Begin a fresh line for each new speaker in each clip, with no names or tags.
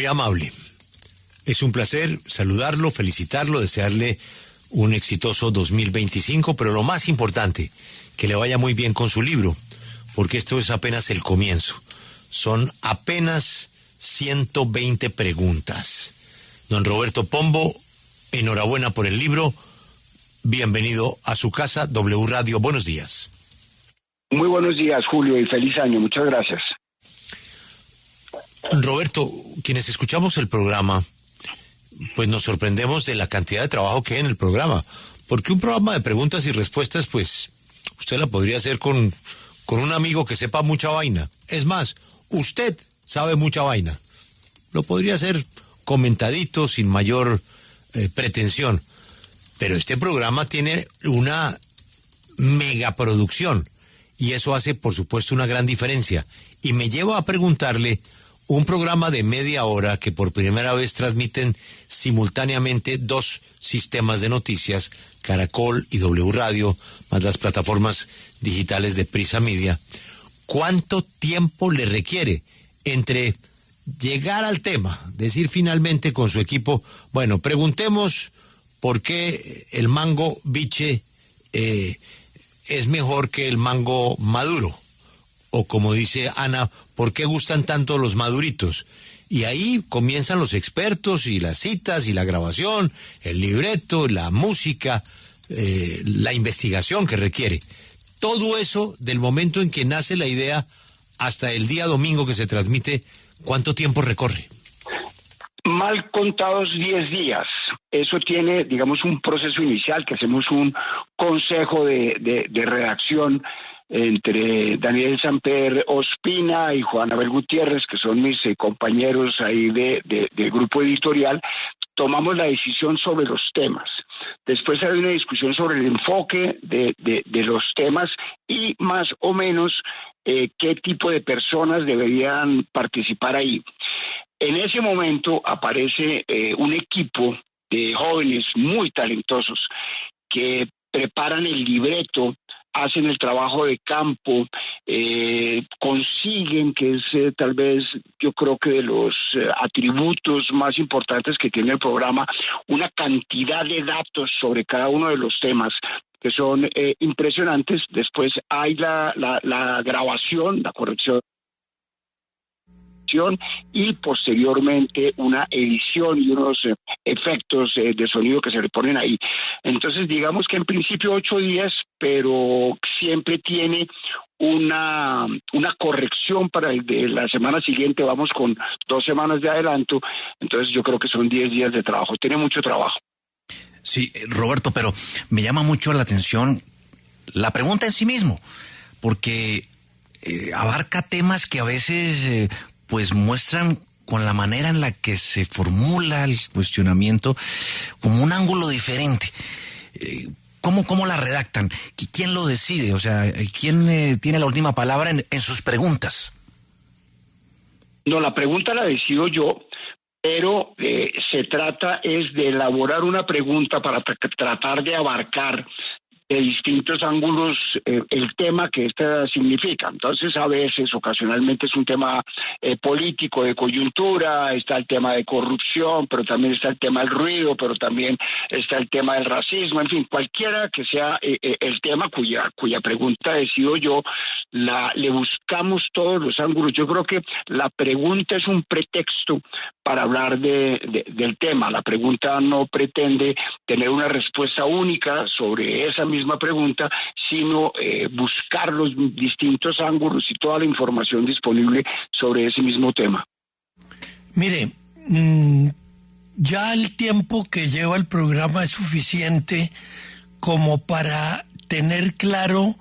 Muy amable. Es un placer saludarlo, felicitarlo, desearle un exitoso 2025, pero lo más importante, que le vaya muy bien con su libro, porque esto es apenas el comienzo. Son apenas 120 preguntas. Don Roberto Pombo, enhorabuena por el libro. Bienvenido a su casa, W Radio. Buenos días.
Muy buenos días, Julio, y feliz año. Muchas gracias.
Roberto, quienes escuchamos el programa, pues nos sorprendemos de la cantidad de trabajo que hay en el programa, porque un programa de preguntas y respuestas, pues, usted la podría hacer con un amigo que sepa mucha vaina. Es más, usted sabe mucha vaina. Lo podría hacer comentadito, sin mayor pretensión. Pero este programa tiene una megaproducción, y eso hace, por supuesto, una gran diferencia. Y me lleva a preguntarle, un programa de media hora que por primera vez transmiten simultáneamente dos sistemas de noticias, Caracol y W Radio, más las plataformas digitales de Prisa Media. ¿Cuánto tiempo le requiere entre llegar al tema, decir finalmente con su equipo, bueno, preguntemos por qué el mango biche es mejor que el mango maduro? O como dice Ana, ¿por qué gustan tanto los maduritos? Y ahí comienzan los expertos y las citas y la grabación, el libreto, la música, la investigación que requiere. Todo eso del momento en que nace la idea hasta el día domingo que se transmite, ¿cuánto tiempo recorre?
Mal contados 10 días. Eso tiene, digamos, un proceso inicial, que hacemos un consejo de redacción entre Daniel Samper Ospina y Juan Abel Gutiérrez, que son mis compañeros ahí del grupo editorial. Tomamos la decisión sobre los temas. Después hay una discusión sobre el enfoque de los temas y más o menos qué tipo de personas deberían participar ahí. En ese momento aparece un equipo de jóvenes muy talentosos que preparan el libreto, hacen el trabajo de campo, consiguen, que es tal vez, yo creo que de los atributos más importantes que tiene el programa, una cantidad de datos sobre cada uno de los temas que son impresionantes. Después hay la grabación, la corrección, y posteriormente una edición y unos efectos de sonido que se le ponen ahí. Entonces, digamos que en principio 8 días, pero siempre tiene una corrección para el de la semana siguiente. Vamos con 2 semanas de adelanto, entonces yo creo que son 10 días de trabajo. Tiene mucho trabajo.
Sí, Roberto, pero me llama mucho la atención la pregunta en sí mismo, porque abarca temas que a veces pues muestran, con la manera en la que se formula el cuestionamiento, como un ángulo diferente. ¿Cómo la redactan? ¿Quién lo decide? O sea, ¿quién tiene la última palabra en sus preguntas?
No, la pregunta la decido yo, pero se trata es de elaborar una pregunta para tratar de abarcar de distintos ángulos el tema que esta significa. Entonces, a veces, ocasionalmente es un tema político, de coyuntura, está el tema de corrupción, pero también está el tema del ruido, pero también está el tema del racismo, en fin, cualquiera que sea el tema cuya pregunta decido yo, le buscamos todos los ángulos. Yo creo que la pregunta es un pretexto para hablar del tema. La pregunta no pretende tener una respuesta única sobre esa misma pregunta, sino buscar los distintos ángulos y toda la información disponible sobre ese mismo tema.
Mire, ya el tiempo que lleva el programa es suficiente como para tener claro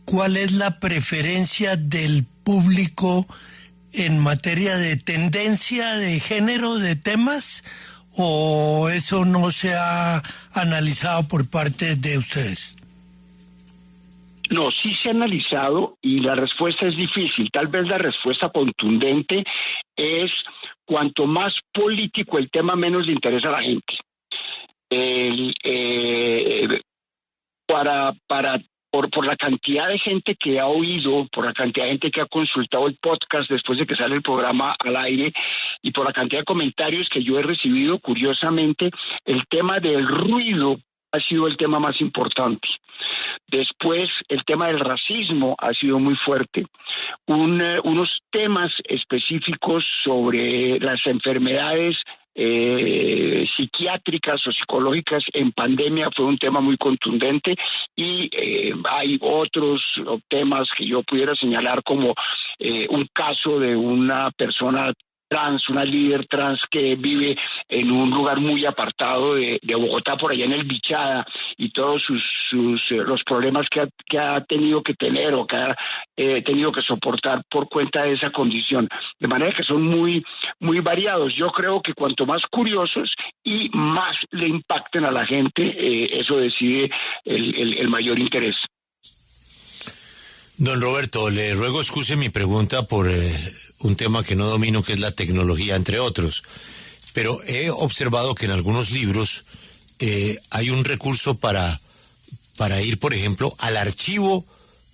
cuál es la preferencia del público en materia de tendencia, de género, de temas, o eso no se ha analizado por parte de ustedes.
No, sí se ha analizado y la respuesta es difícil. Tal vez la respuesta contundente es: cuanto más político el tema, menos le interesa a la gente. Para por la cantidad de gente que ha oído, por la cantidad de gente que ha consultado el podcast después de que sale el programa al aire y por la cantidad de comentarios que yo he recibido. Curiosamente, el tema del ruido ha sido el tema más importante. Después, el tema del racismo ha sido muy fuerte. Unos temas específicos sobre las enfermedades psiquiátricas o psicológicas en pandemia fue un tema muy contundente, y hay otros temas que yo pudiera señalar, como un caso de una persona trans, una líder trans que vive en un lugar muy apartado de Bogotá, por allá en el Bichada, y todos los problemas que ha tenido que tener o que ha tenido que soportar por cuenta de esa condición. De manera que son muy, muy variados. Yo creo que cuanto más curiosos y más le impacten a la gente, eso decide el mayor interés.
Don Roberto, le ruego excuse mi pregunta por un tema que no domino, que es la tecnología, entre otros. Pero he observado que en algunos libros hay un recurso para ir, por ejemplo, al archivo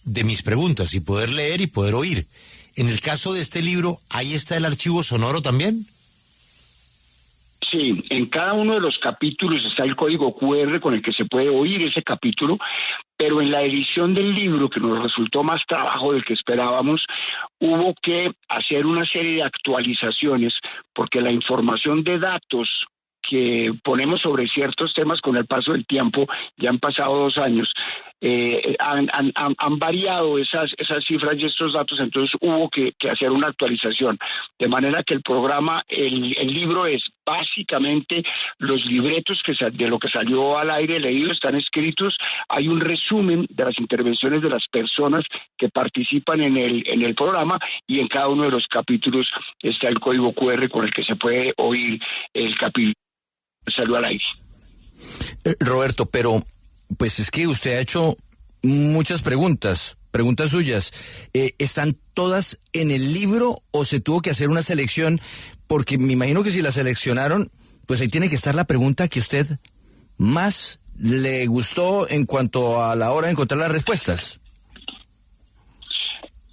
de mis preguntas y poder leer y poder oír. En el caso de este libro, ¿ahí está el archivo sonoro también?
Sí, en cada uno de los capítulos está el código QR con el que se puede oír ese capítulo, pero en la edición del libro, que nos resultó más trabajo del que esperábamos, hubo que hacer una serie de actualizaciones, porque la información de datos que ponemos sobre ciertos temas con el paso del tiempo, ya han pasado 2 años, han variado esas cifras y estos datos, entonces hubo que hacer una actualización, de manera que el programa, el libro es básicamente los libretos de lo que salió al aire leído, están escritos, hay un resumen de las intervenciones de las personas que participan en el programa, y en cada uno de los capítulos está el código QR con el que se puede oír el capítulo que salió al aire.
Roberto, pero pues es que usted ha hecho muchas preguntas suyas. ¿Están todas en el libro o se tuvo que hacer una selección? Porque me imagino que si la seleccionaron, pues ahí tiene que estar la pregunta que a usted más le gustó en cuanto a la hora de encontrar las respuestas.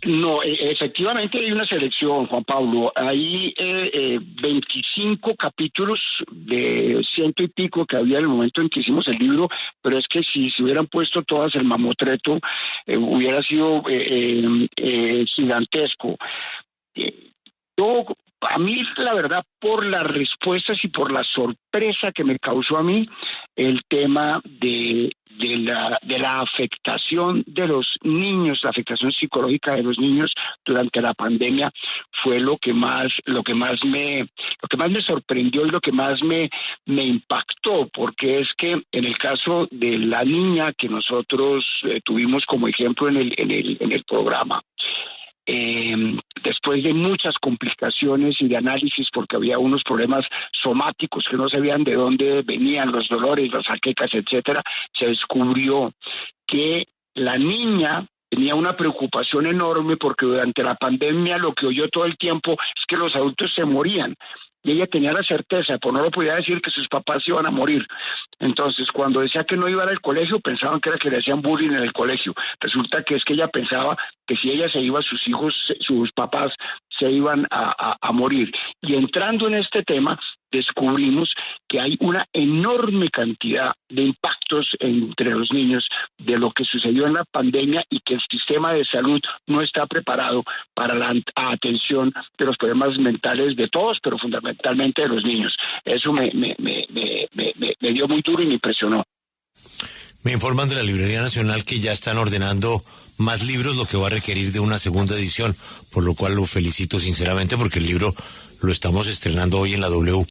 No, efectivamente hay una selección, Juan Pablo. Hay 25 capítulos de 100 y pico que había en el momento en que hicimos el libro, pero es que si se hubieran puesto todas el mamotreto, hubiera sido gigantesco. A mí, la verdad, por las respuestas y por la sorpresa que me causó a mí, el tema de la afectación de los niños, la afectación psicológica de los niños durante la pandemia, fue lo que más me sorprendió y lo que más me impactó, porque es que en el caso de la niña que nosotros tuvimos como ejemplo en el programa, después de muchas complicaciones y de análisis, porque había unos problemas somáticos que no sabían de dónde venían los dolores, las jaquecas, etcétera, se descubrió que la niña tenía una preocupación enorme porque durante la pandemia lo que oyó todo el tiempo es que los adultos se morían. Y ella tenía la certeza, pues no lo podía decir, que sus papás iban a morir. Entonces, cuando decía que no iba al colegio, pensaban que era que le hacían bullying en el colegio. Resulta que es que ella pensaba que si ella se iba, sus hijos, sus papás se iban a morir. Y entrando en este tema, descubrimos que hay una enorme cantidad de impactos entre los niños de lo que sucedió en la pandemia, y que el sistema de salud no está preparado para la atención de los problemas mentales de todos, pero fundamentalmente de los niños. Eso me dio muy duro y me impresionó.
Me informan de la Librería Nacional que ya están ordenando más libros, lo que va a requerir de una segunda edición, por lo cual lo felicito sinceramente, porque el libro lo estamos estrenando hoy en la W.